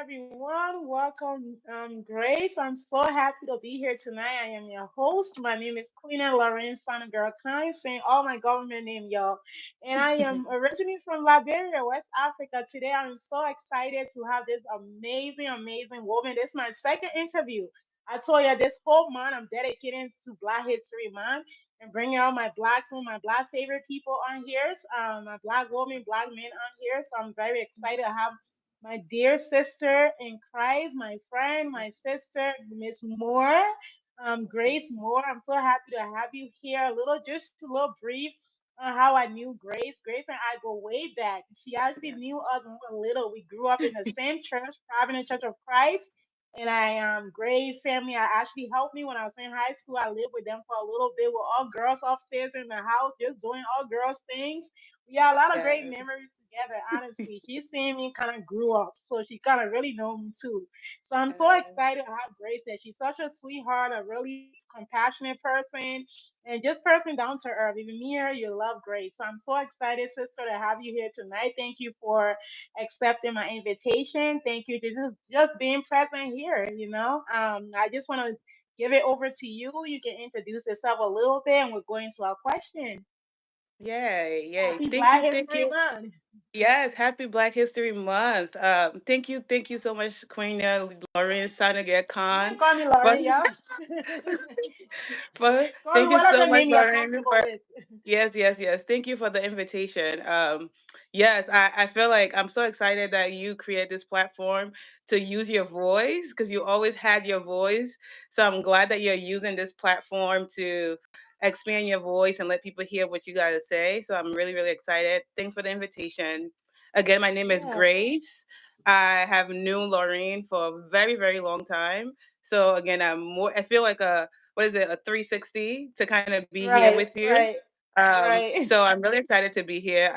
everyone. Welcome, Grace. I'm so happy to be here tonight. I am your host. My name is Queen and Lorraine Son of Girl Time, saying all my government name, y'all. And I am originally from Liberia, West Africa. Today, I'm so excited to have this amazing woman. This is my second interview. I told you this whole month I'm dedicating to Black History Month and bringing out my Black favorite people on here, my Black woman, Black men on here. So I'm very excited to have my dear sister in Christ, my friend, my sister, Miss Moore, Grace Moore. I'm so happy to have you here. Just a little brief on how I knew Grace. Grace and I go way back. She actually knew us when we were little. We grew up in the same church, Providence Church of Christ. And Grace family, I actually helped me when I was in high school. I lived with them for a little bit with all girls upstairs in the house, just doing all girls things. We had a lot of great Yes. memories together, honestly. She seen me kind of grew up, so she kind of really know me too. So I'm so Yes. excited to have Grace there. She's such a sweetheart, a really compassionate person, and just person down to earth. Even me and her, you love Grace. So I'm so excited, sister, to have you here tonight. Thank you for accepting my invitation. Thank you for just being present here. I just want to give it over to you. You can introduce yourself a little bit, and we're going to our question. Yay, yay. Happy Thank Black you, thank History you. Month. Yes, happy Black History Month. Thank you so much, Queen Lauren Sanaga You Khan. can call me For, Lauren, yeah. Call me thank you so whatever much, name you're Lauren, comfortable for with. yes, yes, yes. Thank you for the invitation. Yes, I feel like I'm so excited that you create this platform to use your voice because you always had your voice. So I'm glad that you're using this platform to expand your voice and let people hear what you got to say. So I'm really, really excited. Thanks for the invitation. Again, my name is Yeah, Grace. I have known Laureen for a very, very long time. So again, I feel like what is it, a 360 to kind of be here with right, you. right, right. So I'm really excited to be here.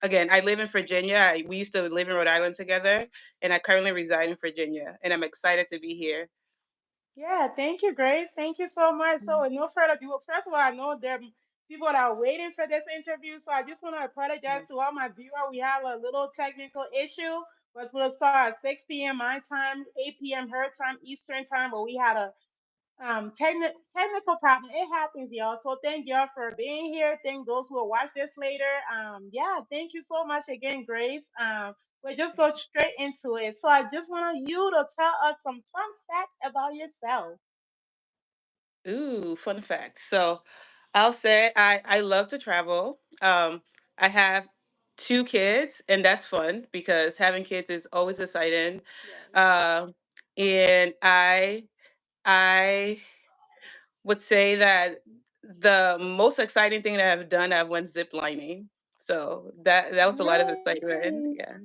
Again, I live in Virginia. We used to live in Rhode Island together, and I currently reside in Virginia, and I'm excited to be here. Yeah, thank you, Grace. Thank you so much. So, Mm. with no further ado, first of all, I know there are people that are waiting for this interview, so I just want to apologize to all my viewers. We have a little technical issue, but we'll start at 6 p.m. my time, 8 p.m. her time, Eastern time, but we had a technical problem. It happens, y'all. So thank y'all for being here. Thank those who will watch this later. Yeah, thank you so much again, Grace. We'll just go straight into it. So I just want you to tell us some fun facts about yourself. Ooh, fun fact. So I'll say I love to travel. I have two kids, and that's fun because having kids is always exciting. Yes. Um, and I would say that the most exciting thing that I've done, I've went zip lining. So that was a lot of excitement. Nice. Yeah.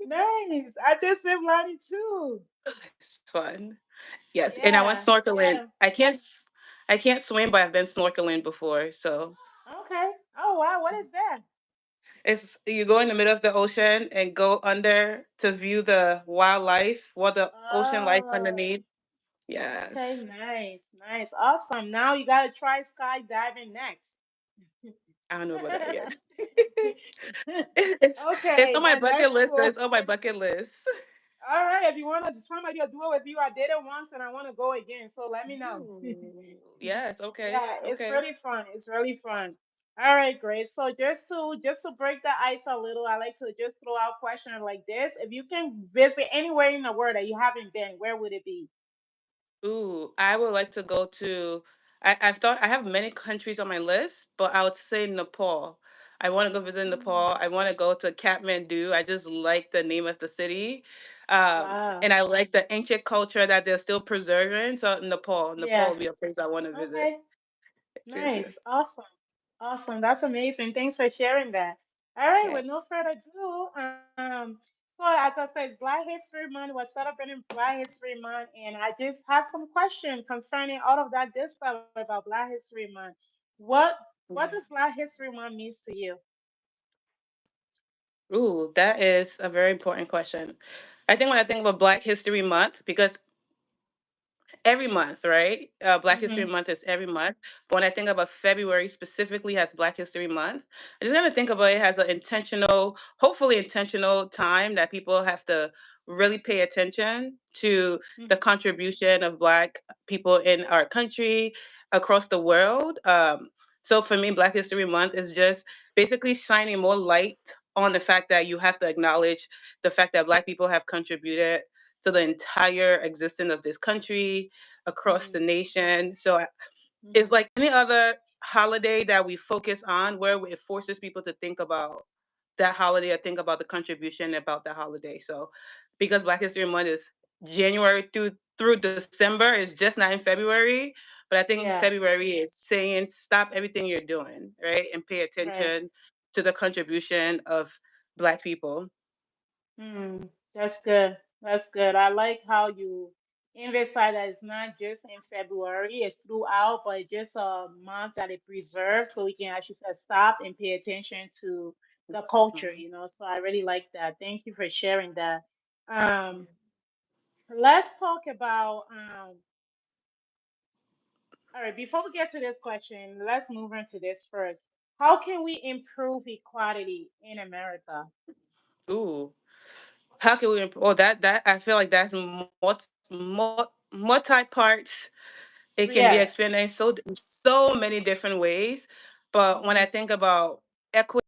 Nice. I just been learning too. It's fun. Yes, and I went Yeah. snorkeling. Yeah. I can't swim, but I've been snorkeling before. So Okay. Oh wow, what is that? it's you go in the middle of the ocean and go under to view the wildlife, what the ocean life Oh. underneath. Okay, Yes. nice, nice, awesome. Now you gotta try skydiving next. I don't know about that yet. it's it's Okay, on my that's bucket list. So cool. it's on my bucket list. All right, if you wanna somebody to do it with you, I did it once and I wanna go again. So let me know. Ooh, yes. Okay. Yeah, it's Okay. really fun. It's really fun. All right, great. So just to break the ice a little, I like to just throw out questions like this. If you can visit anywhere in the world that you haven't been, where would it be? Ooh, I would like to go to. I've thought I have many countries on my list, but I would say Nepal. I want to go visit Mm, Nepal. I want to go to Kathmandu. I just like the name of the city, wow. and I like the ancient culture that they're still preserving. So Nepal Yeah. would be a place I want to visit. Okay. Yes, yes, Nice. yes. Awesome. Awesome. That's amazing. Thanks for sharing that. All right. With Yes. no further ado, so as I said, it's Black History Month. We're celebrating Black History Month, and I just have some questions concerning all of that good stuff about Black History Month. What what does Mhm. Black History Month means to you? Ooh, that is a very important question. I think when I think about Black History Month, because every month, right? Black History Mhm. Month is every month. But when I think about February specifically as Black History Month, I just gotta think about it as an intentional, hopefully intentional time that people have to really pay attention to the Mhm. contribution of Black people in our country, across the world. So for me, Black History Month is just basically shining more light on the fact that you have to acknowledge the fact that Black people have contributed to the entire existence of this country, across the Mhm. nation. So it's Mhm. like any other holiday that we focus on where it forces people to think about that holiday or think about the contribution about that holiday. So because Black History Month is January through December, it's just not in February. But I think Yeah. February is saying stop everything you're doing, right? And pay Right. attention to the contribution of Black people. Mm, that's good. That's good. I like how you emphasize that it's not just in February, it's throughout, but it's just a month that it preserves so we can actually say stop and pay attention to the culture, Mhm. you know. So I really like that. Thank you for sharing that. Um, let's talk about all right, before we get to this question, let's move into this first. How can we improve equality in America? Ooh. How can we improve? Oh, that I feel like that's multi parts. It can be Yes. expanded in so many different ways. But when I Hmm. think about equity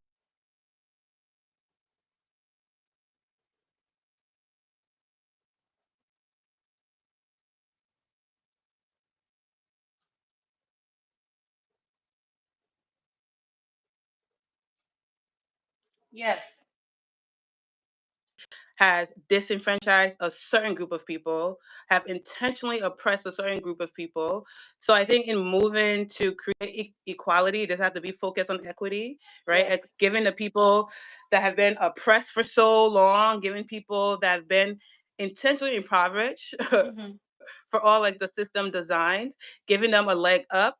Yes. has disenfranchised a certain group of people, have intentionally oppressed a certain group of people. So I think in moving to create equality, there's have to be focused on equity, right? Yes. Giving the people that have been oppressed for so long, giving people that have been intentionally impoverished Hmm. for all like the system designs, giving them a leg up.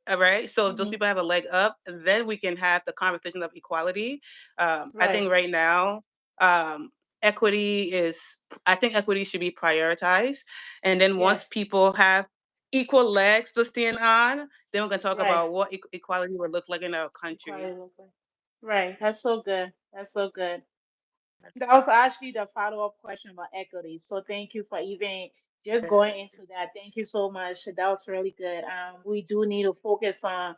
All right. So if those Hmm. people have a leg up, then we can have the conversation of equality. I Right. think right now, um, equity is, I think equity should be prioritized. And then once Yes. people have equal legs to stand on, then we can talk Right. about what equality would look like in our country. Equality local. Right. That's so good. That's so good. That was actually the follow-up question about equity. So thank you for even just Yes. going into that. Thank you so much. That was really good. We do need to focus on,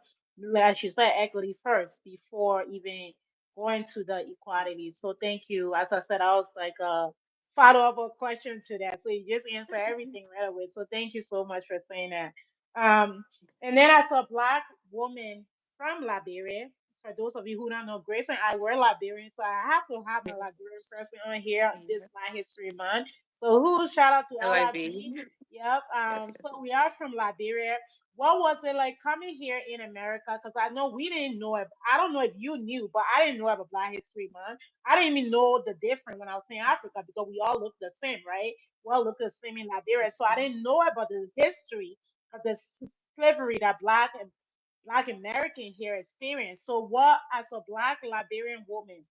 as you said, equity first before even going to the equality. So thank you. As I said, I was like a follow-up question to that. So you just answer everything right away. So thank you so much for saying that. Um, and then as a black woman from Liberia, for those of you who don't know, Grace and I were Liberian, so I have to have my Liberian person on here this Black History Month. So, who shout out to LIB? LIB. Yep. Yes, yes, So we are from Liberia. What was it like coming here in America? Because I know we didn't know it. I don't know if you knew, but I didn't know about Black History Month. I didn't even know the difference when I was in Africa because we all look the same, right? We all look the same in Liberia. So I didn't know about the history of the slavery that Black American here experience. So, what as a Black Liberian woman,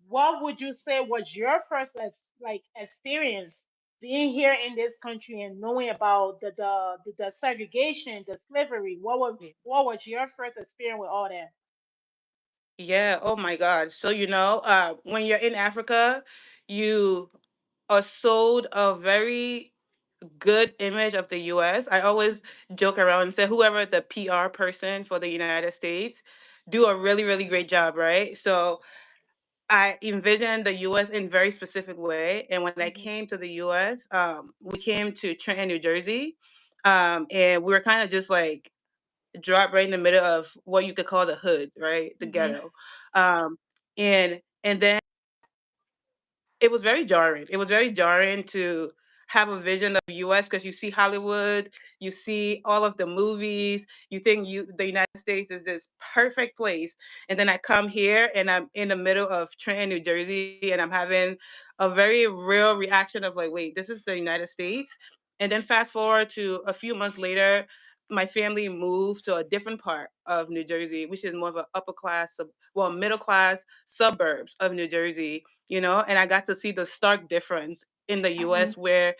what would you say was your first like experience being here in this country and knowing about the segregation, the slavery? yes. What was your first experience with all that? Yeah, oh my God. So, when you're in Africa, you are sold a very good image of the US. I always joke around and say whoever the PR person for the United States do a really, really great job, right? So I envisioned the US in very specific way. And when I Hmm. came to the US, we came to Trenton, New Jersey. And we were kind of just like drop right in the middle of what you could call the hood, right? The Hmm. ghetto. Um, and then it was very jarring. It was very jarring to have a vision of US because you see Hollywood, you see all of the movies, you think the United States is this perfect place. And then I come here and I'm in the middle of Trenton, New Jersey, and I'm having a very real reaction of like, wait, this is the United States. And then fast forward to a few months later, my family moved to a different part of New Jersey, which is more of an upper class, middle class suburbs of New Jersey, and I got to see the stark difference in the Hmm. US where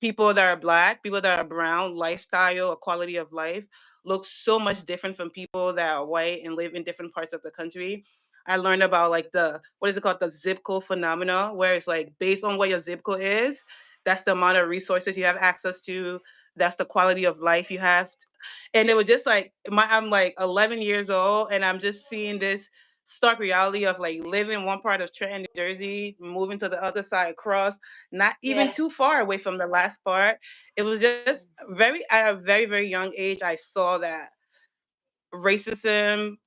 people that are black, people that are brown, lifestyle, or quality of life looks so much different from people that are white and live in different parts of the country. I learned about like the what is it called, the zip code phenomena, where it's like based on what your zip code is, that's the amount of resources you have access to, that's the quality of life you have. And it was just like I'm like 11 years old, and I'm just seeing this stark reality of like living one part of Trenton, New Jersey, moving to the other side across, not even Yeah. too far away from the last part. It was just very at a very, very young age, I saw that racism,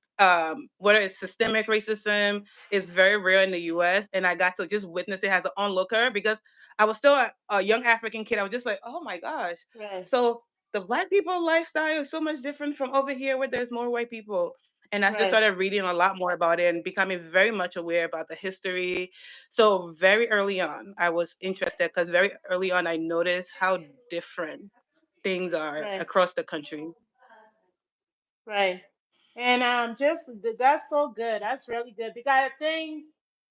whether it's systemic racism, is very real in the US. And I got to just witness it as an onlooker because I was still a young African kid. I was just like, oh my gosh. Right. So the black people lifestyle is so much different from over here where there's more white people. And I just Right. started reading a lot more about it and becoming very much aware about the history. So very early on, I was interested because very early on, I noticed how different things are Right. across the country. Right. And just that's so good. That's really good because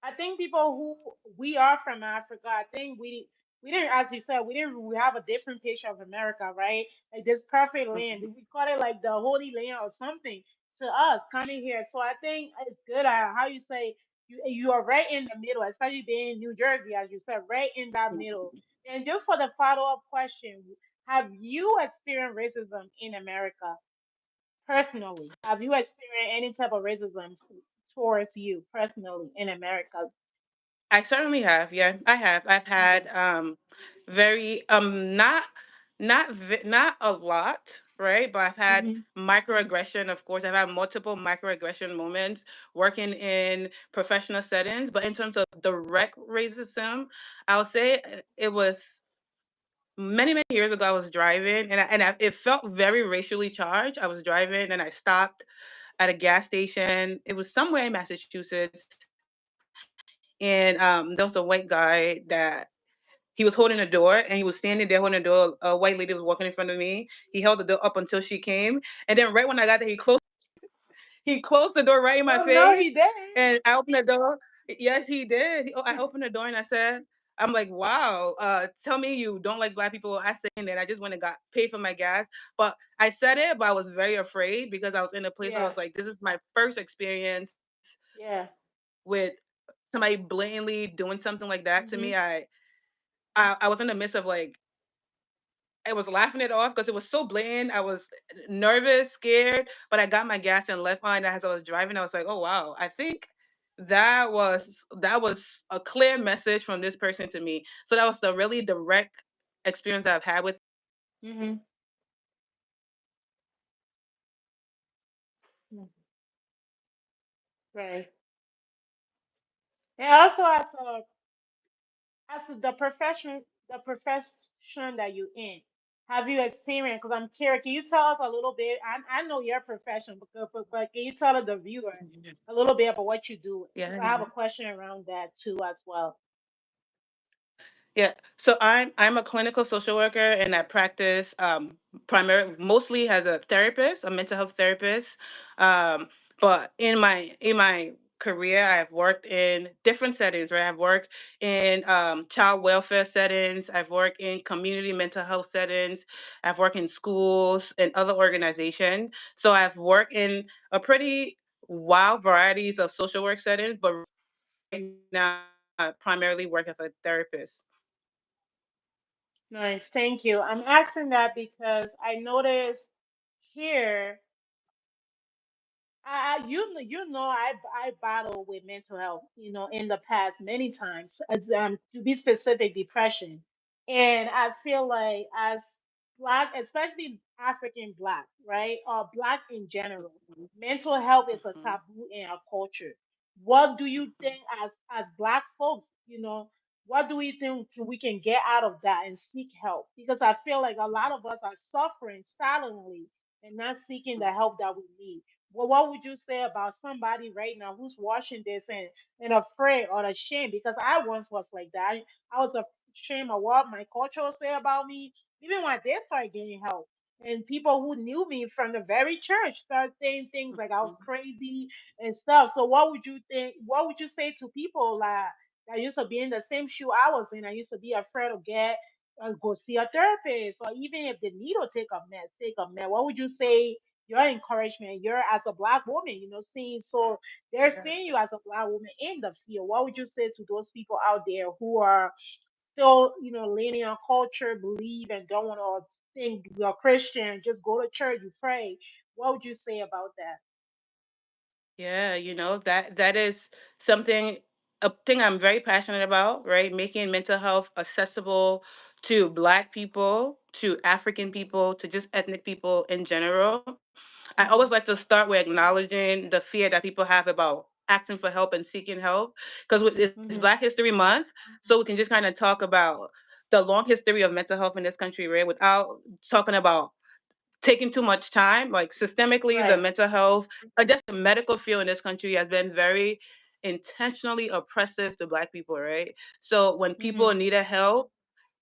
I think people who we are from Africa, I think we didn't, as you said, we have a different picture of America, right? Like this perfect land. Mhm. We call it like the Holy Land or something to us coming here. So I think it's good how you say you are right in the middle, especially being in New Jersey, as you said, right in that middle. And just for the follow-up question, have you experienced racism in America? Personally, have you experienced any type of racism towards you personally in America? I certainly have. Yeah, I have. I've Okay. had very not a lot, right? But I've had Hmm. microaggression. Of course, I've had multiple microaggression moments working in professional settings. But in terms of direct racism, I would say it was many years ago. I was driving, it felt very racially charged. I was driving, and I stopped at a gas station. It was somewhere in Massachusetts, and there was a white guy that he was holding the door, and he was standing there holding the door. A white lady was walking in front of me. He held the door up until she came, and then right when I got there, he closed the door right in my Oh no, face, he didn't. and I opened the door. Yes, he did. I opened the door and I said, "I'm like, wow. Tell me you don't like black people." I said, and then I just went and got paid for my gas. But I said it, but I was very afraid because I was in a place where I Yeah, was like, "This is my first experience yeah. with somebody blatantly doing something like that to me." Hmm. I was in the midst of like I was laughing it off because it was so blatant. I was nervous, scared, but I got my gas and left on as I was driving. I was like, "Oh wow, I think that was a clear message from this person to me." So that was the really direct experience I've had with. Hmm. Right. And also, as the profession that you in, have you experienced? Because I'm curious. Can you tell us a little bit? I know your profession, but can you tell the viewer a little bit about what you do? Yeah. Because I have a question around that too as well. Yeah. So I'm a clinical social worker, and I practice primarily mostly as a therapist, a mental health therapist. Um, but in my career, I have worked in different settings. Right, I've worked in child welfare settings. I've worked in community mental health settings. I've worked in schools and other organizations. So I've worked in a pretty wild varieties of social work settings. But right now, I primarily work as a therapist. Nice, thank you. I'm asking that because I noticed here I battle with mental health, in the past many times, to be specific, depression. And I feel like as Black, especially African Black, right, or Black in general, mental health is a Mhm, taboo in our culture. What do you mhm, think as Black folks, what do we think we can get out of that and seek help? Because I feel like a lot of us are suffering silently and not seeking the help that we need. Well, what would you say about somebody right now who's watching this and afraid or ashamed? Because I once was like that. I was ashamed of what my culture would say about me, even when I did start getting help. And people who knew me from the very church started saying things like I was mhm. crazy and stuff. So what would you think? What would you say to people like that used to be in the same shoe I was in? I used to be afraid of get go see a therapist, or even if they need to take a med, take a med. What would you say? Your encouragement, you're as a black woman, seeing, so they're seeing you as a black woman in the field. What would you say to those people out there who are still, leaning on culture, believe, and don't want to think you're Christian, just go to church, you pray? What would you say about that? Yeah, that is something a thing I'm very passionate about, right? Making mental health accessible to black people, to African people, to just ethnic people in general. I always like Mm-hmm. to start with acknowledging the fear that people have about asking for help and seeking help, because it's Black Mm-hmm. History Month, so we can just kind of talk about the long history of mental health in this country, right? Without talking about taking too much time. Like systemically, the Right. mental health, just the medical field in this country has been very intentionally oppressive to Black people, right? So when people Mm-hmm. needed help,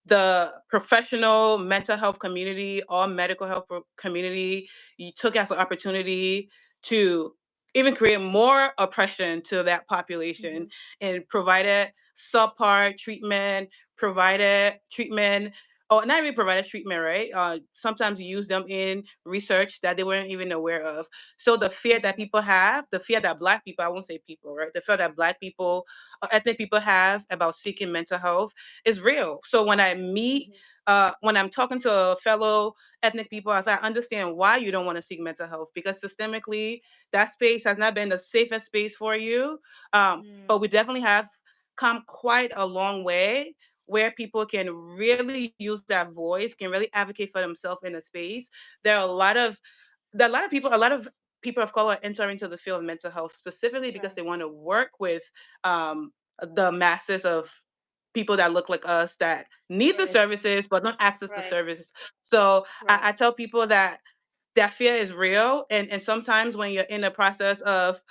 the professional mental health community or medical health community, you took as an opportunity to even create more oppression to that Mm-hmm. population and provided subpar treatment, provided treatment, or not even provided treatment, right? Sometimes you use them in research that they weren't even aware of. So the fear that Mm-hmm. people have, the fear that Black people, I won't say people, right? The fear that Black people or ethnic people have about seeking mental health is real. So when I'm talking to a fellow ethnic people, I understand why you don't want to seek mental health, because systemically that space has not been the safest space for you. But Mm-hmm. we definitely have come quite a long way where people can really use that voice, can really advocate for themselves in a space. There are a lot of people of color enter into the field of mental health specifically because Right. they want to work with um, the masses of people that look like us that need the Right. services but don't access the Right. services. So Right. I tell people that that fear is real, and sometimes when you're in the process of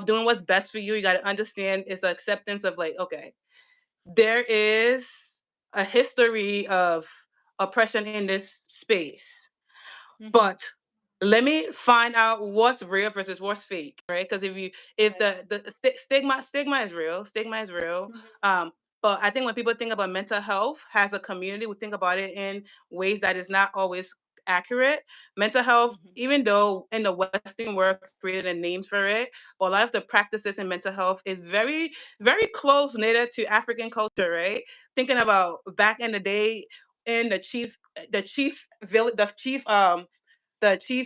doing what's best for you, you got to understand it's the acceptance of like, okay, there is a history of oppression in this space, Mm-hmm. but let me find out what's real versus what's fake, right? Because if Right. the stigma is real. Mm-hmm. Um, but I think when people think about mental health as a community, we think about it in ways that is not always accurate. Mental health, Mm-hmm. even though in the Western world created a names for it, but a lot of the practices in mental health is very close knitted to African culture, right? Thinking about back in the day in the chief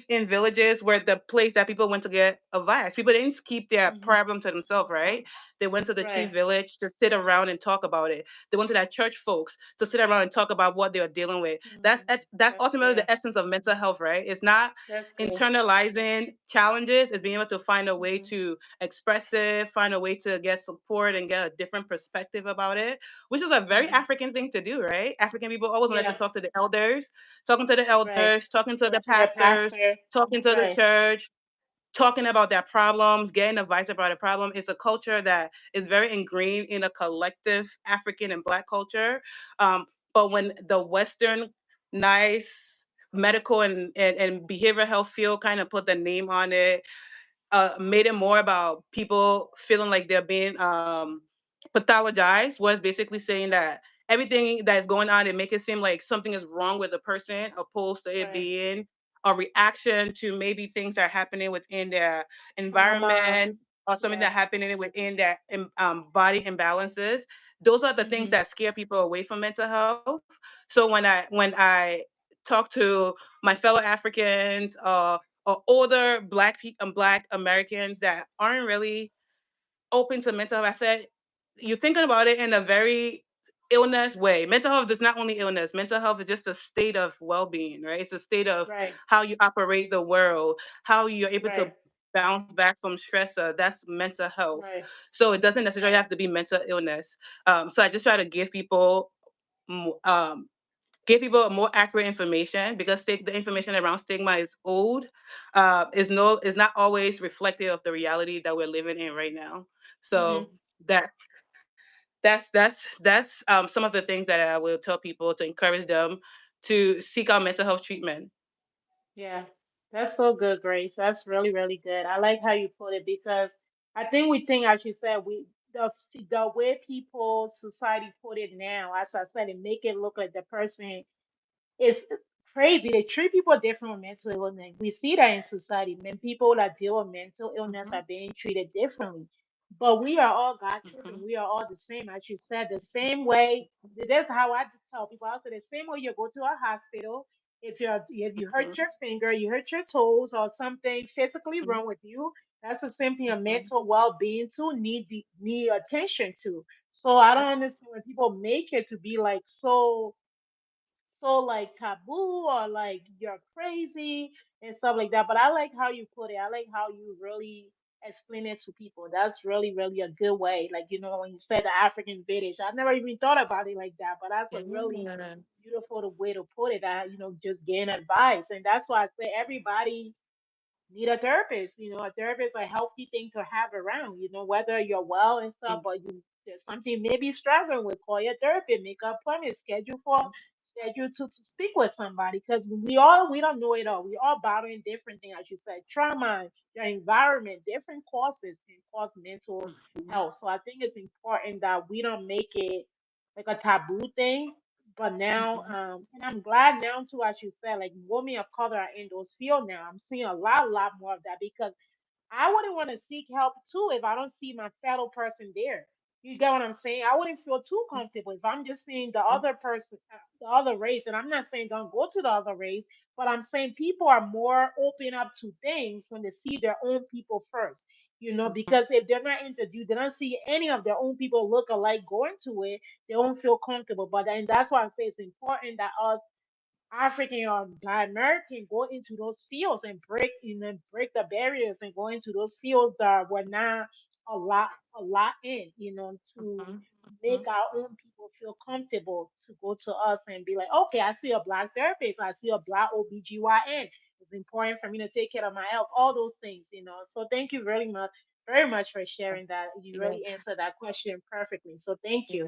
in villages were the place that people went to get advice. People didn't keep their Mm-hmm. problem to themselves, right? They went to the chief Right. village to sit around and talk about it. They went to their church folks to sit around and talk about what they were dealing with. Mm-hmm. That's That's ultimately good. the essence of mental health, right? It's not That's good. internalizing challenges, it's being able to find a way Mm-hmm. to express it, find a way to get support and get a different perspective about it, which is a very Mm-hmm. African thing to do, right? African people always wanted to Yeah. talk to the elders, Right. talking to the To the pastors, pastor. talking to the Right. church, talking about their problems, getting advice about a problem. It's a culture that is very ingrained in a collective African and Black culture. But when the Western nice medical and behavioral health field kind of put the name on it, made it more about people feeling like they're being pathologized, was basically saying that everything that is going on, it make it seem like something is wrong with the person, opposed to it Right. being a reaction to maybe things that are happening within their Trauma. environment or something Yeah. that happening within their body imbalances. Those are the things Mm-hmm. that scare people away from mental health. So when I talk to my fellow Africans or older Black Americans that aren't really open to mental health. I said, you're thinking about it in a very illness way. Mental health is not only illness. Mental health is just a state of well-being, right? It's a state of Right. how you operate the world, how you're able to Right. bounce back from stressor. That's mental health. Right. So it doesn't necessarily Right. have to be mental illness. So I just try to mm, um, give people more accurate information, because the information around stigma is old, is not always reflective of the reality that we're living in right now. Mm-hmm. So that that's some of the things that I will tell people to encourage them to seek out mental health treatment. Yeah, that's so good, Grace. That's really, really good. I like how you put it because I think we think, as you said, we the way people society put it now, as I said, it make it look like the person it's crazy. They treat people different with mental illness. We see that in society. When people that deal with mental illness Mhm. are being treated differently. But we are all God children. Mhm. We are all the same, as you said, the same way. That's how I tell people. I say the same way you go to a hospital. If you hurt Mhm. your finger, you hurt your toes, or something physically Mhm. wrong with you, that's the same thing. Your Mhm. mental well being too need attention to. So I don't understand when people make it to be like so taboo or like you're crazy and stuff like that. But I like how you put it. I like how you really explain it to people. That's really, really a good way. Like, when you said the African village, I never even thought about it like that. But that's a really Yeah. beautiful way to put it. That, just getting advice. And that's why I say everybody need a therapist. A therapist is a healthy thing to have around. Whether you're well and stuff, Mhm. but there's something maybe struggling with, call your therapist, make an appointment, schedule to speak with somebody because we don't know it all. We all battling different things, as you said, trauma, your environment, different causes can cause mental Mhm. health. So I think it's important that we don't make it like a taboo thing. But now, Mhm. and I'm glad now too, as you said, like women of color are in those fields now. I'm seeing a lot more of that because I wouldn't want to seek help too if I don't see my fellow person there. You get what I'm saying? I wouldn't feel too comfortable if I'm just seeing the other person, the other race. And I'm not saying don't go to the other race, but I'm saying people are more open up to things when they see their own people first. Because if they're not introduced, they don't see any of their own people look alike going to it, they don't feel comfortable. But and that's why I say it's important that us African or Black American go into those fields and break the barriers and go into those fields that were not a lot in, to Mhm. make Mhm. our own people feel comfortable to go to us and be like, okay, I see a Black therapist, I see a Black OBGYN. It's important for me to take care of my health, all those things. So thank you very much for sharing that. You Yeah. really answered that question perfectly. So thank Yeah. you.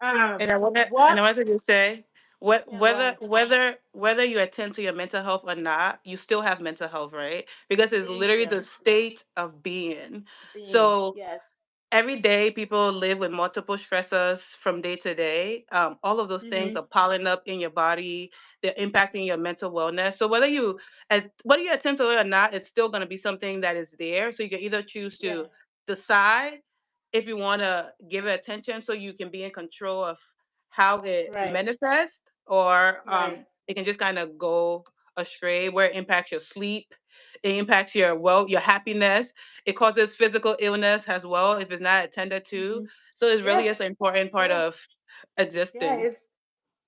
Um, And what? I wanted to just say, Yeah, go ahead. whether you attend to your mental health or not, you still have mental health, right? Because it's Thank literally you. the state of being. Being, So yes. every day people live with multiple stressors from day to day. All of those things Mm-hmm. are piling up in your body. They're impacting your mental wellness. So whether you attend to it or not, it's still going to be something that is there. So you can either choose Yeah. to decide if you want to give it attention, so you can be in control of how it Right. manifests, or Right. it can just kind of go astray where it impacts your sleep, it impacts your happiness, it causes physical illness as well if it's not attended to. Mm-hmm. So it Yeah. really is an important part Yeah. of Yeah. existing.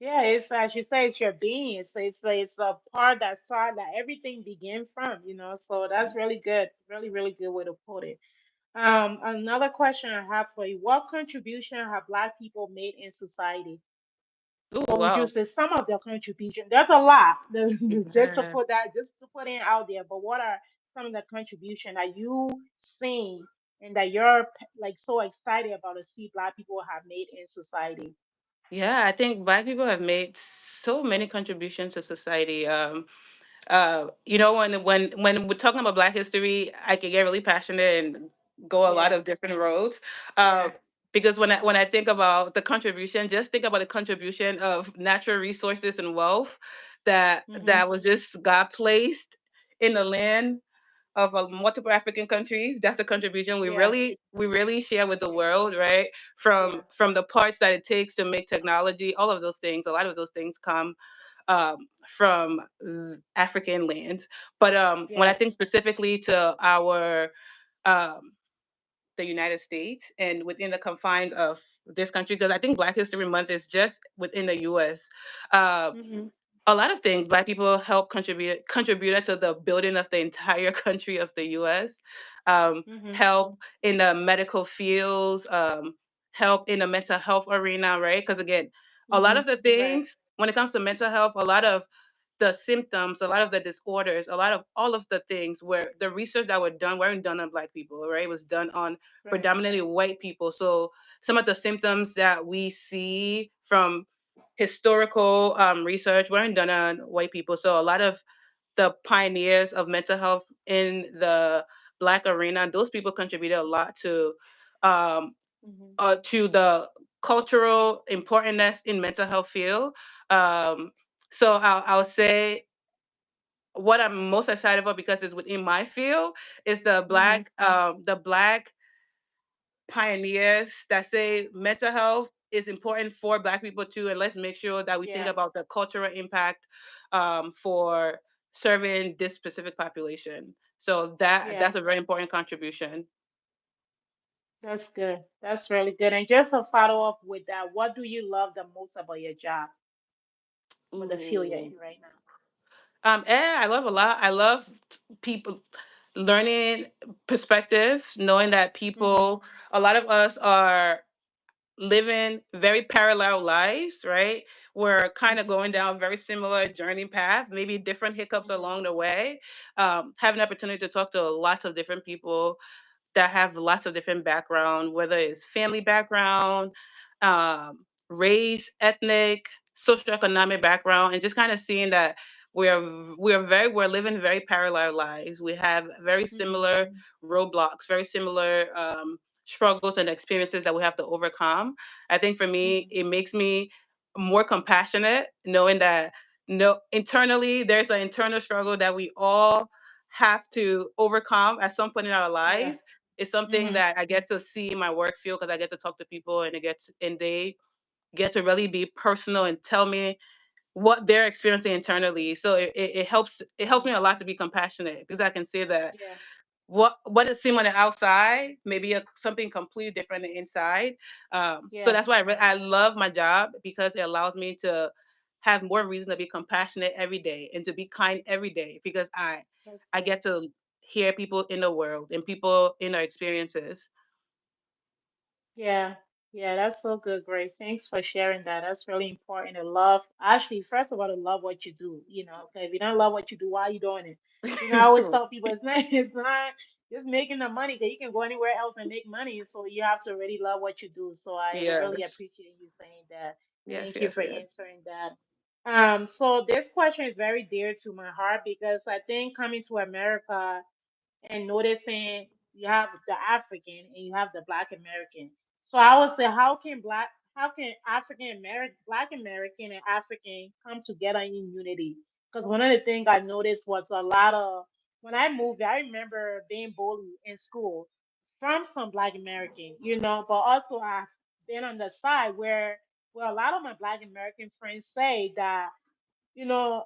It's as you say, it's your being. It's the part that everything begins from. So that's really good. Really, really good way to put it. Another question I have for you: what contribution have Black people made in society? Oh What would you wow. say some of their contribution? There's a lot. Yeah. Just to put it out there. But what are some of the contribution that you seen and that you're like so excited about to see Black people have made in society? Yeah, I think Black people have made so many contributions to society. When we're talking about Black history, I can get really passionate and go a lot Yeah, of different roads. yeah. Uh, because when I think about the contribution, just think about the contribution of natural resources and wealth Mhm. that was just God placed in the land of multiple African countries. That's the contribution Yeah, we really share with the world, right? yeah. From the parts that it takes to make technology, all of those things. A lot of those things come from African lands. But when I think Yes. specifically to our um, the United States and within the confines of this country, because I think Black History Month is just within the U.S. Uh, Mhm. a lot of things Black people help contributed to the building of the entire country of the US. Mhm. Help in the medical fields, help in the mental health arena, right? Because again, a lot Mhm. of the Right. things when it comes to mental health, a lot of the symptoms, a lot of the disorders, a lot of all of the things where the research that were done weren't done on Black people, right? It was done on Right. predominantly white people. So some of the symptoms that we see from historical research weren't done on white people. So a lot of the pioneers of mental health in the Black arena, those people contributed a lot to Mhm. to the cultural importance in mental health field. Um, so I'll say what I'm most excited for because it's within my field is Mhm. the black pioneers that say mental health is important for black people too, and let's make sure that we think Yeah. about the cultural impact for serving this specific population. So Yeah. that's a very important contribution. That's good. That's really good. And just to follow up with that, what do you love the most about your job or the field you're Ooh. in right now? I love a lot. I love people learning perspectives, knowing that Mhm. people, a lot of us are living very parallel lives, right? We're kind of Mhm. going down very similar journey path, maybe different hiccups Mhm. along the way. Having an opportunity to talk to lots of different people that have lots of different background, whether it's family background, race, ethnic, socioeconomic background, and just kind of seeing that we're living very parallel lives. We have very Mhm. similar roadblocks, very similar struggles and experiences that we have to overcome. I think for me, Mhm. it makes me more compassionate, knowing that no internally there's an internal struggle that we all have to overcome at some point in our Yeah. lives. It's something Mhm. that I get to see in my work field because I get to talk to people and they get to really be personal and tell me what they're experiencing internally. So it helps me Mhm. a lot to be compassionate because I can see that Yeah. what it seem on the outside maybe something completely different on the inside. So Yeah. that's why I love my job because it allows me to have more reason to be compassionate every day and to be kind every day because That's I good. get to hear people in the world and people in their experiences. Yeah, yeah, that's so good, Grace. Thanks for sharing that. That's really important to love. Actually, first of all, to love what you do. You know, 'cause if you don't love what you do, why are you doing it? You know, I always tell people it's not, it's not just making the money, because you can go anywhere else and make money. So you have to really love what you do. So I really Yes. appreciate you saying that. Yes, Thank you yes, for yes. answering that. So this question is very dear to my heart because I think coming to America and noticing you have the African and you have the Black American. So I would say, how can African American, Black American, and African come together in unity? Because one of the things I noticed was a lot of when I moved, I remember being bullied in school from some Black American, but also I've been on the side where a lot of my Black American friends say that, you know,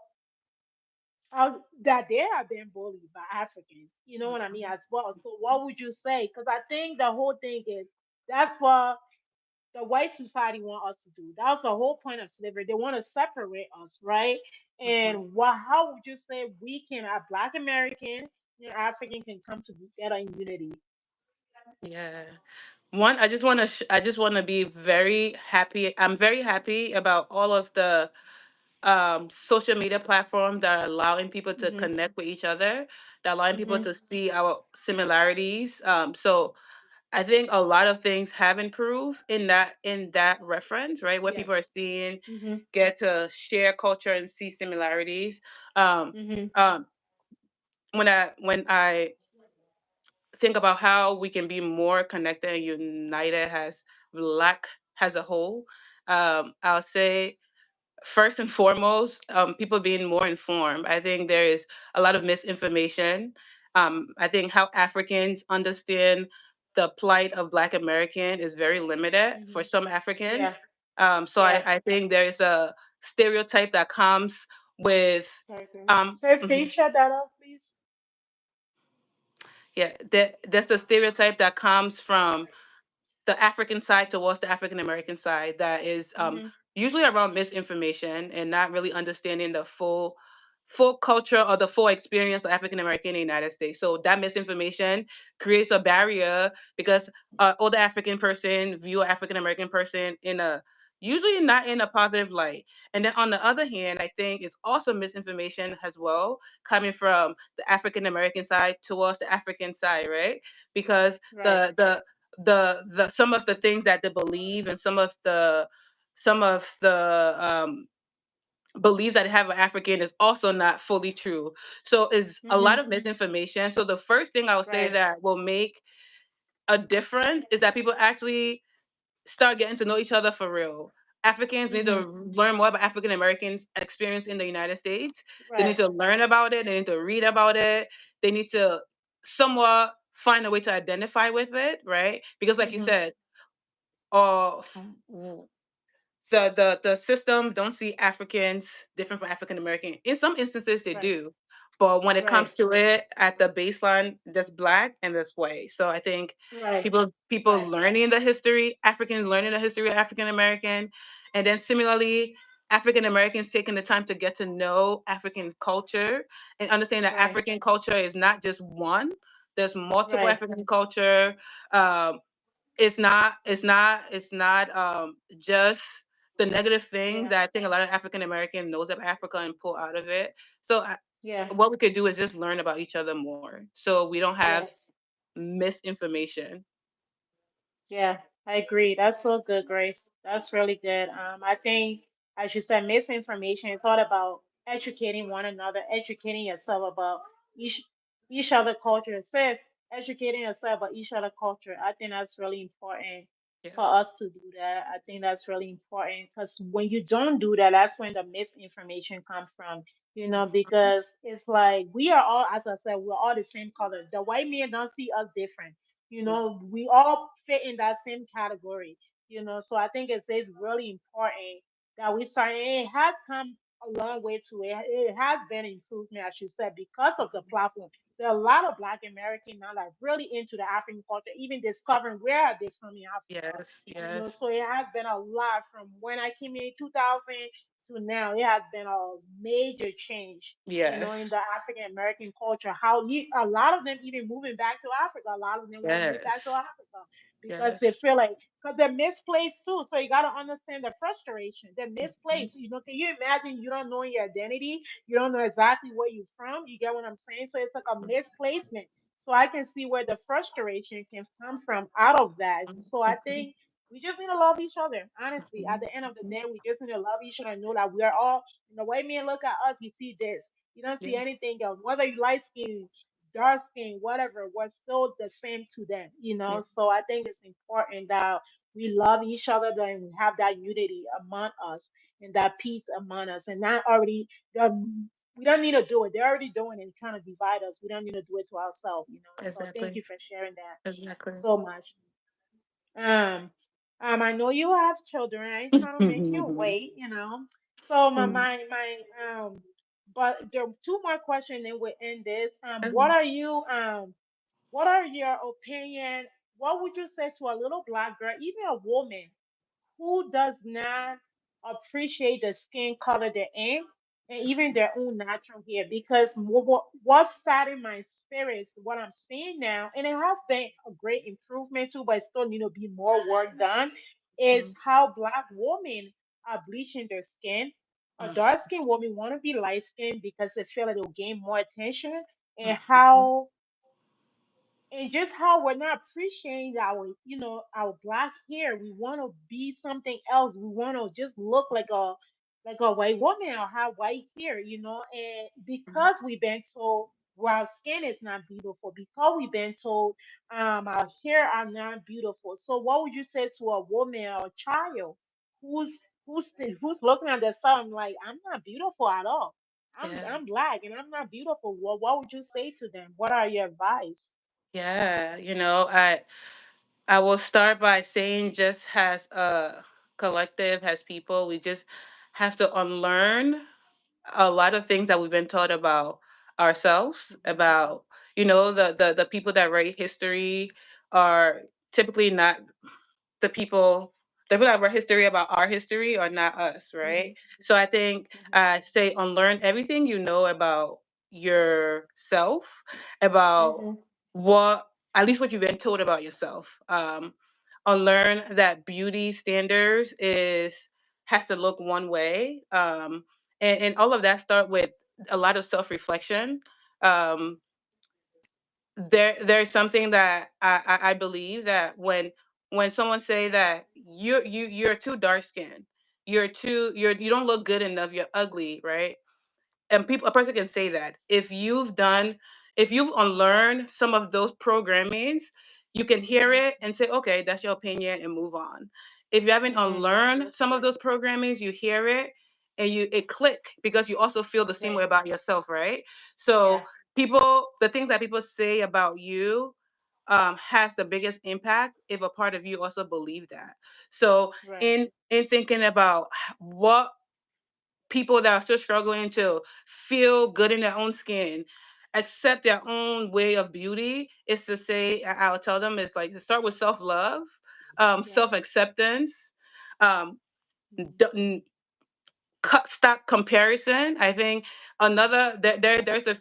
that they have been bullied by Africans, you know what I mean, as well. So what would you say? Because I think the whole thing is that's what the white society want us to do. That was the whole point of slavery. They want to separate us, right? Mhm. And how would you say we can, a Black American and African, can come together in unity? Yeah. One, I just want to be very happy. I'm very happy about all of the social media platforms that are allowing people to Hmm. connect with each other, that allowing people Hmm. to see our similarities. So I think a lot of things have improved in that reference, right? Where people are Yes. seeing, Hmm. get to share culture and see similarities. Um, Hmm. um, when I think about how we can be more connected and united as black as a whole, I'll say first and foremost, people being more informed. I think there is a lot of misinformation. I think how Africans understand the plight of Black American is very limited for Hmm. some Yeah. Africans. So Yeah. I think there is a stereotype that comes with, Sorry, Grace. um, Says, can you mhm, shut that off, please? yeah, that's a stereotype that comes from the African side towards the African American side that is Hmm. usually around misinformation and not really understanding the full culture or the full experience of African American in the United States. So that misinformation creates a barrier because older African person view African American person in a usually not in a positive light. And then on the other hand, I think it's also misinformation as well coming from the African American side towards the African side, right? Because Right. the some of the things that they believe and some of the beliefs that they have of African is also not fully true. So it's a lot Hmm. of misinformation. So the first thing I would say Right. that will make a difference is that people actually start getting to know each other for real. Africans need to Mhm. learn more about African Americans' experience in the United States. They need Right. to learn about it. They need to read about it. They need to somewhat find a way to identify with it, right? Because, like you Mhm. said, uh, the system don't see Africans different from African American. In some instances, they Right. do, but when it Right. comes to it, at the baseline, there's black and there's white. So I think Right. people Right. learning the history, Africans learning the history of African American, and then similarly. African Americans taking the time to get to know African culture and understand that Right. African culture is not just one. There's multiple Right. African culture. Um, it's not just the negative things Yeah. that I think a lot of African American knows of Africa and pull out of it. So Yeah. what we could do is just learn about each other more, so we don't have Yes. misinformation. Yeah, I agree. That's so good, Grace. That's really good. I think, as you said, misinformation is all about educating one another, educating yourself about each each other culture. It says educating yourself about each other culture. I think that's really important for Yes. us to do that. I think that's really important because when you don't do that, that's when the misinformation comes from. Mhm. Because it's like we are all, as I said, we're all the same color. The white man don't see us different. We all fit in that same category. So I think it's really important that we start. And it has come a long way to it. It has been improvement, as you said, because of the Mhm. platform. There are a lot of Black Americans now that are really into the African culture, even discovering where are they from in Africa. Yes, yes, So it has been a lot from when I came in 2000 to now. It has been a major change, in the yes, African American culture. How a lot of them even moving back to Africa. A lot of them want to move back to yes, Africa because they yes. feel like, because they're misplaced too. So you got to understand the frustration. They're Mhm. misplaced. Can you imagine you don't know your identity? You don't know exactly where you're from. You get what I'm saying? So it's like a misplacement. So I can see where the frustration can come from out of that. So I Mhm. think we just need to love each other. Honestly, at Mhm. the end of the day, we just need to love each other and know that we are all, the way men look at us, you see this. You don't see Yes. anything else. Whether you light skin, dark skin, whatever, we're still the same to them. Yeah. So I think it's important that we love each other and we have that unity among us and that peace among us. And not already, we don't need to do it. They're already doing it, trying to divide us. We don't need to do it to ourselves. So thank Exactly. you for sharing that Exactly. so much. Um, I know you have children. I ain't trying to make you wait. So but there are two more questions and we end this. What are your opinion? What would you say to a little Black girl, even a woman, who does not appreciate the skin color they're in and even their own natural hair? Because what's sad in my spirit is what I'm seeing now, and it has been a great improvement too, but it still need to be more work done, is Mhm. how Black women are bleaching their skin. A dark skinned woman want to be light skinned because they feel like they'll gain more attention, and Mhm. just how we're not appreciating our Black hair. We want to be something else. We want to just look like a white woman or have white hair. And Mhm. because we've been told, well, our skin is not beautiful, because we've been told our hair are not beautiful. So what would you say to a woman or a child who's who's looking at themselves and like, I'm not beautiful at all. I'm Yeah. I'm Black and I'm not beautiful. Well, what would you say to them? What are your advice? Yeah. I will start by saying, just as a collective, as people, we just have to unlearn a lot of things that we've been taught about ourselves, about the people that write history are typically not the people that write history about our history are not us, right? Mhm, So I think mhm, I say unlearn everything you know about yourself, about mhm, what at least what you've been told about yourself. Unlearn that beauty standards is has to look one way. And all of that start with a lot of self-reflection. Um, there's something that I believe that when someone say that you're too dark skinned, you don't look good enough, you're ugly, right? And a person can say that if you've unlearned some of those programmings, you can hear mhm, it and say, okay, that's your opinion, and move on. if you haven't Mm-hmm. unlearned That's some of true. those programmings, you hear it and it click because you also feel the same Okay. way about yourself, right? Yeah. So the things that people say about you has the biggest impact if a part of you also believe that. So Right. in thinking about what people that are still struggling to feel good in their own skin, accept their own way of beauty, is to say, I'll tell them, it's like to start with self love, Yeah. self acceptance, um, Mm-hmm. cut stop comparison. I think there's a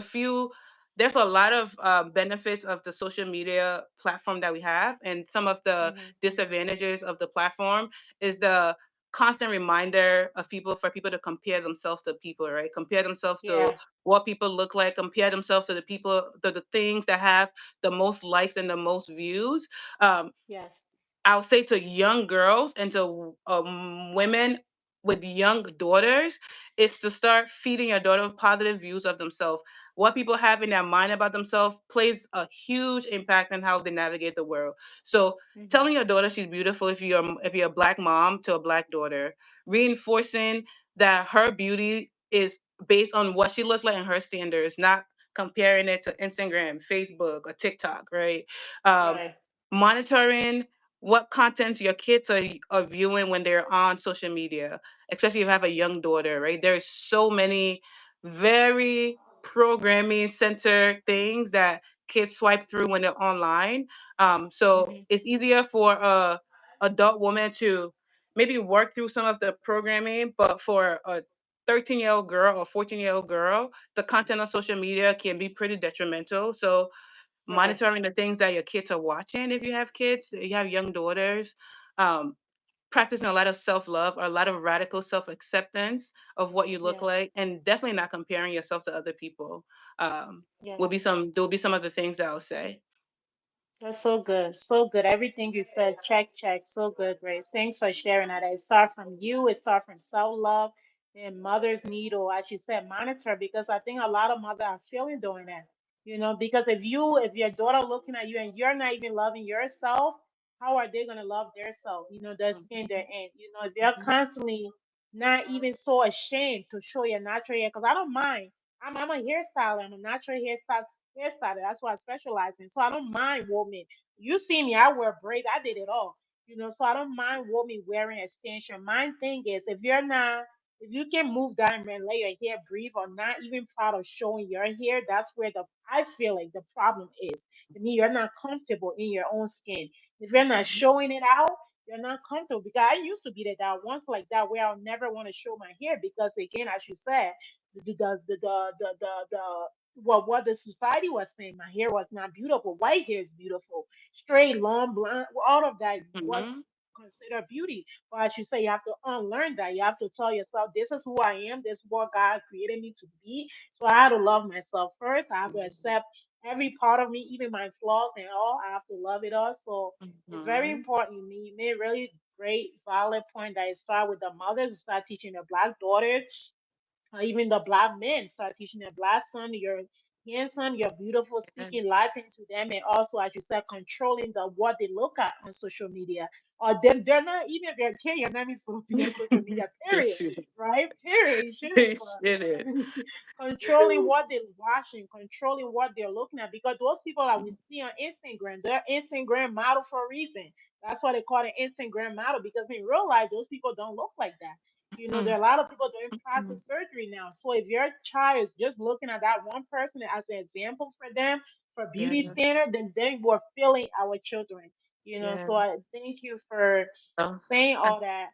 few there's a lot of benefits of the social media platform that we have, and some of the Mm-hmm. disadvantages of the platform is the constant reminder of people for people to compare themselves to people, right? Compare themselves to Yeah. what people look like, compare themselves to the things that have the most likes and the most views. um, Yes. I would say to young girls and to women with young daughters is to start feeding your daughter positive views of themselves. What people have in their mind about themselves plays a huge impact on how they navigate the world. So Mm-hmm. telling your daughter she's beautiful if you're a black mom to a black daughter, reinforcing that her beauty is based on what she looks like and her standards, not comparing it to Instagram, Facebook, or TikTok, right? Um, Right. monitoring what content your kids are viewing when they're on social media, especially if you have a young daughter, right? There's so many very programming center things that kids swipe through when they're online. So Mm-hmm. it's easier for a adult woman to maybe work through some of the programming, but for a 13-year-old girl or 14-year-old girl, the content on social media can be pretty detrimental. So Right. monitoring the things that your kids are watching, if you have kids, you have young daughters, um, practicing a lot of self-love or a lot of radical self-acceptance of what you look Yeah. like, and definitely not comparing yourself to other people. Yeah. Will be some of the things that I'll say. That's so good. So good. Everything you said, check, check. So good, Grace. Thanks for sharing that. It start from you, it start from self-love, and mothers need, or as you said, monitor, because I think a lot of mothers are feeling doing that. Because if your daughter looking at you and you're not even loving yourself, how are they gonna love themselves? The skin they're in. If you're constantly not even so ashamed to show your natural hair, because I don't mind. I'm a hairstyler. I'm a natural hairstylist. That's what I specialize in. So I don't mind women. You see me, I wear braids. I did it all. So I don't mind women wearing extension. My thing is, if you can move down and let your hair breathe, or not even proud of showing your hair, that's where I feel like the problem is. I mean, you're not comfortable in your own skin. If you're not showing it out, you're not comfortable. Because I used to be that once like that, where I'll never want to show my hair because, again, as you said, the what the society was saying. My hair was not beautiful. White hair is beautiful. Straight, long, blonde, all of that was Hmm. considered beauty. But as you say, you have to unlearn that. You have to tell yourself, this is who I am. This is what God created me to be. So I have to love myself first. I have to accept every part of me, even my flaws and all. I have to love it all. So it's very Hmm. important. You made a really great, valid point that it start with the mothers, start teaching the black daughters, or even the black men, start teaching their black son, you're handsome, you're beautiful, speaking life into them, and also, as you said, controlling the what they look at on social media. Or them, they're not even their kid. You're not even supposed to be on social media. They Period. should. Right? Period. You shouldn't. They should. But controlling what they're watching, controlling what they're looking at, because those people that we see on Instagram, they're Instagram model for a reason. That's why they call it Instagram model, because in real life, those people don't look like that. There are a lot of people doing plastic surgery now. So if your child is just looking at that one person as an example for them, for Yeah. beauty standard, then we're failing our children. Yeah. So I thank you for So, saying all that.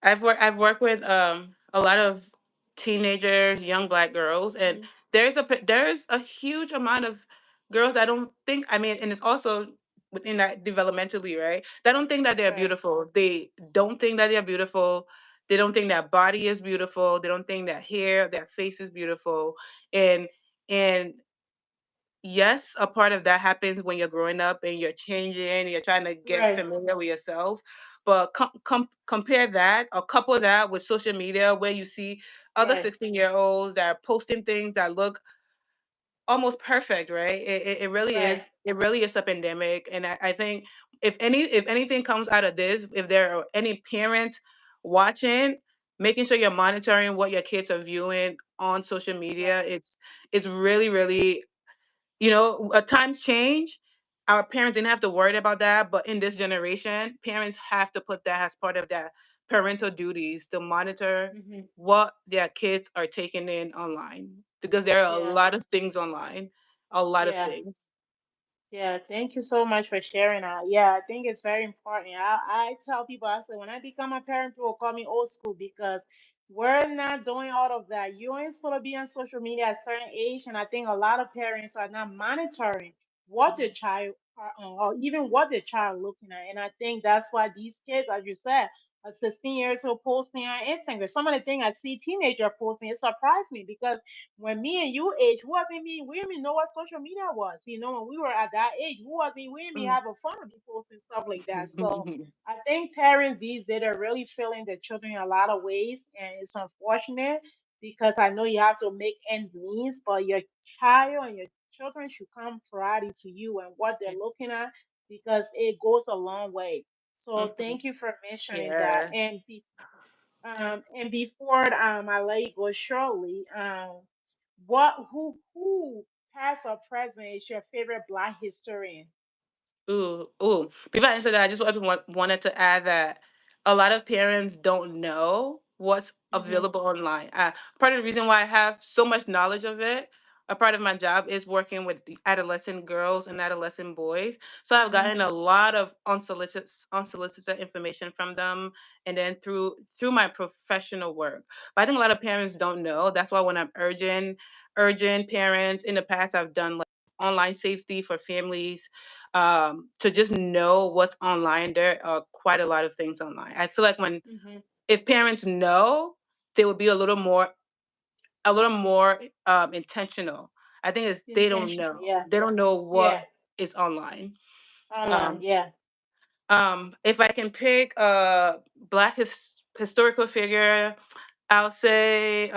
I've worked with a lot of teenagers, young black girls, and Mhm. there's a huge amount of girls I don't think, I mean, and it's also within that developmentally, right? They don't think that they're Right, beautiful. They don't think that they're beautiful. They don't think that body is beautiful. They don't think that hair, that face is beautiful. And yes, a part of that happens when you're growing up and you're changing, you're trying to get right, familiar with yourself. But compare that or couple that with social media where you see other right, 16-year-olds that are posting things that look almost perfect, right? It really Right. is. It really is a pandemic, and I think if anything comes out of this, if there are any parents watching, making sure you're monitoring what your kids are viewing on social media, Right. it's really really, times change. Our parents didn't have to worry about that, but in this generation, parents have to put that as part of their parental duties to monitor Hmm. what their kids are taking in online because there are a Yeah. lot of things online, a lot of Yeah. things. Yeah, thank you so much for sharing that. Yeah, I think it's very important. I tell people, I say, when I become a parent, people call me old school because we're not doing all of that. You ain't supposed to be on social media at a certain age, and I think a lot of parents are not monitoring what their Mhm. child are on, or even what their child looking at. And I think that's why these kids, as you said, are 16 years old posting on Instagram. Some of the things I see teenager posting, it surprised me because when me and you age, who wasn't me? We didn't even know what social media was. When we were at that age, who wasn't we didn't even have a phone to post and stuff like that. So I think parents these days are really failing their children in a lot of ways, and it's unfortunate because I know you have to make ends meet, but your child and your children should come priority to you and what they're looking at because it goes a long way. So Mhm. thank you for mentioning that. Yeah. And before I let you go shortly, what who past or present is your favorite Black historian? Ooh, ooh. Before I answer that, I just wanted to add that a lot of parents don't know what's Mm-hmm. available online. Part of the reason why I have so much knowledge of it, a part of my job is working with the adolescent girls and adolescent boys. So I've Mm-hmm. gotten a lot of unsolicited information from them, and then through my professional work. But I think a lot of parents don't know. That's why when I'm urging parents in the past, I've done like online safety for families, to just know what's online. There are quite a lot of things online. I feel like when Mm-hmm. if parents know, they would be a little more intentional. I think it's they don't Intentional, know. yeah. They don't know Yeah. what is online. Online, Um, yeah. if I can pick a black historical figure, I'll say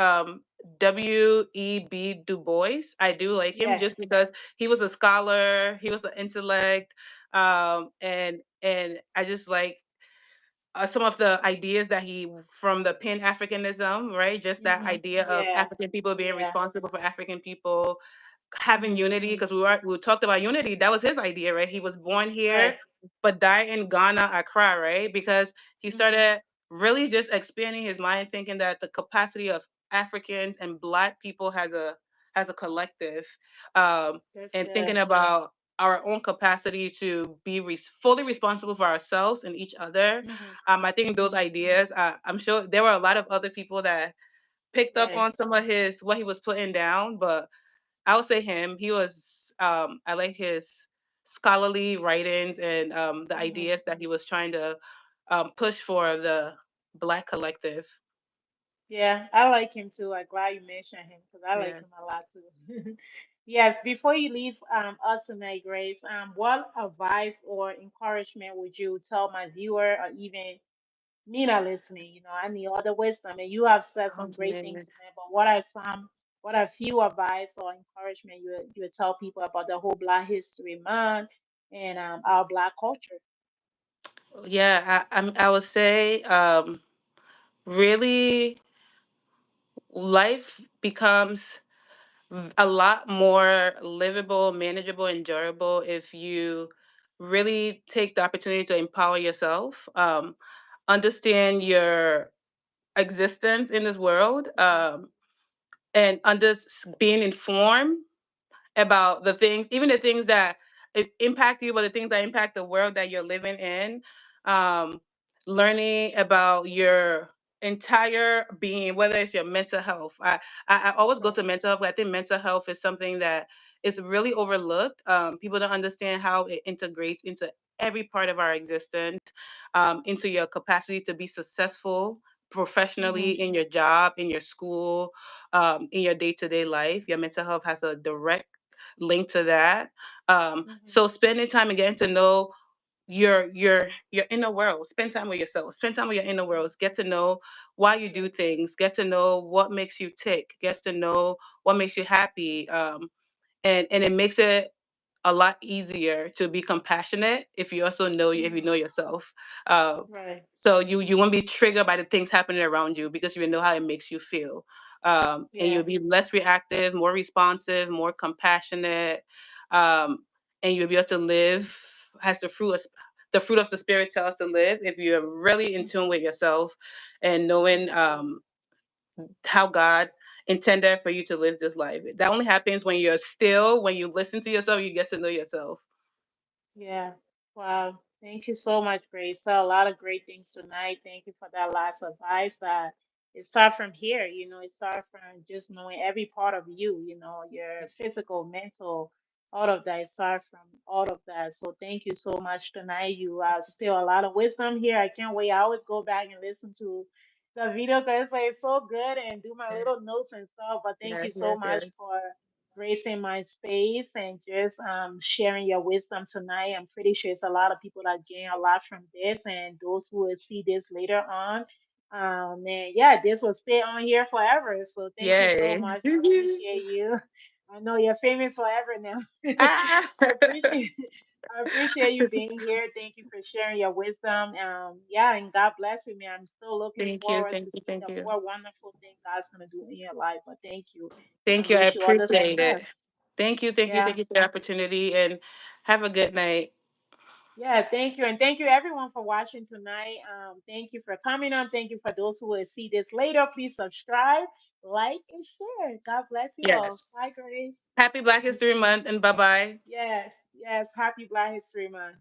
W.E.B. Du Bois. I do like him Yes. just because he was a scholar, he was an intellect, and I just like some of the ideas that he from the Pan Africanism, right? Just that Mm-hmm. idea of Yeah. African people being Yeah. responsible for African people, having Mm-hmm. unity because we talked about unity. That was his idea, right? He was born here, Right. but died in Ghana, Accra, right? Because he Mm-hmm. started really just expanding his mind, thinking that the capacity of Africans and Black people has a collective, um, That's and thinking good. about our own capacity to be fully responsible for ourselves and each other. Mm-hmm. I think those Mm-hmm. ideas. I'm sure there were a lot of other people that picked up Right. on some of his what he was putting down, but I would say him. He was I like his scholarly writings and the Mm-hmm. ideas that he was trying to push for the Black collective. Yeah, I like him too. I'm glad you mentioned him because I like Yes. him a lot too. Yes, before you leave us tonight, Grace, what advice or encouragement would you tell my viewer or even me not listening? I need other wisdom, and you have said some great things Amen. tonight. But what are few advice or encouragement you would tell people about the whole Black History Month and our Black culture? Yeah, I would say really life becomes a lot more livable, manageable, enjoyable if you really take the opportunity to empower yourself, understand your existence in this world, and being informed about the things, even the things that impact you, but the things that impact the world that you're living in. Um, Learning about your entire being, whether it's your mental health. I always go Right. to mental health. I think mental health is something that is really overlooked. People don't understand how it integrates into every part of our existence, into your capacity to be successful professionally Mm-hmm. in your job, in your school, in your day to day life. Your mental health has a direct link to that. Mm-hmm. So spending time and getting to know your inner world. Spend time with yourself. Spend time with your inner worlds. Get to know why you do Yes. things. Get to know what makes you tick. Get to know what makes you happy. and it makes it a lot easier to be compassionate if you also know, if you know Mhm. yourself. Uh, Right. so you won't be triggered by the things happening around you because you know how it makes you feel, and Yeah. you'll be less reactive, more responsive, more compassionate, um, and you'll be able to live as the fruit of the spirit tells us to live if you're really in tune with yourself and knowing Exactly. how God intended for you to live this life. That only happens when you're still, when you listen to yourself, you get to know yourself. Yeah. Wow. Thank you so much, Grace. So a lot of great things tonight. Thank you for that last advice. That it starts from here. It starts from just knowing every part of you. Your physical, mental, all of that. It starts from all of that. So thank you so much tonight. You still a lot of wisdom here. I can't wait. I always go back and listen to the video because it's so good and do my little notes and stuff. But thank you Yes, so yes, much yes. for gracing my space and just sharing your wisdom tonight. I'm pretty sure it's a lot of people that gain a lot from this, and those who will see this later on. And yeah, this will stay on here forever. So thank you so Yay. much. I appreciate you. I know you're famous forever now. Ah! I appreciate I appreciate you being here. Thank you for sharing your wisdom. Yeah, and God bless you, man. I'm still looking Thank you, forward to thank you, see thank the you. more wonderful thing God's gonna do in your life. But thank you Thank and you, I wish you all the appreciate success. it. Thank you, thank you, Yeah. thank you for the opportunity, and have a good night. Yeah, thank you. And thank you everyone for watching tonight. Thank you for coming on. Thank you for those who will see this later. Please subscribe, like, and share. God bless you all. Yes. Bye, Grace. Happy Black History Month, and bye-bye. Yes, yes. Happy Black History Month.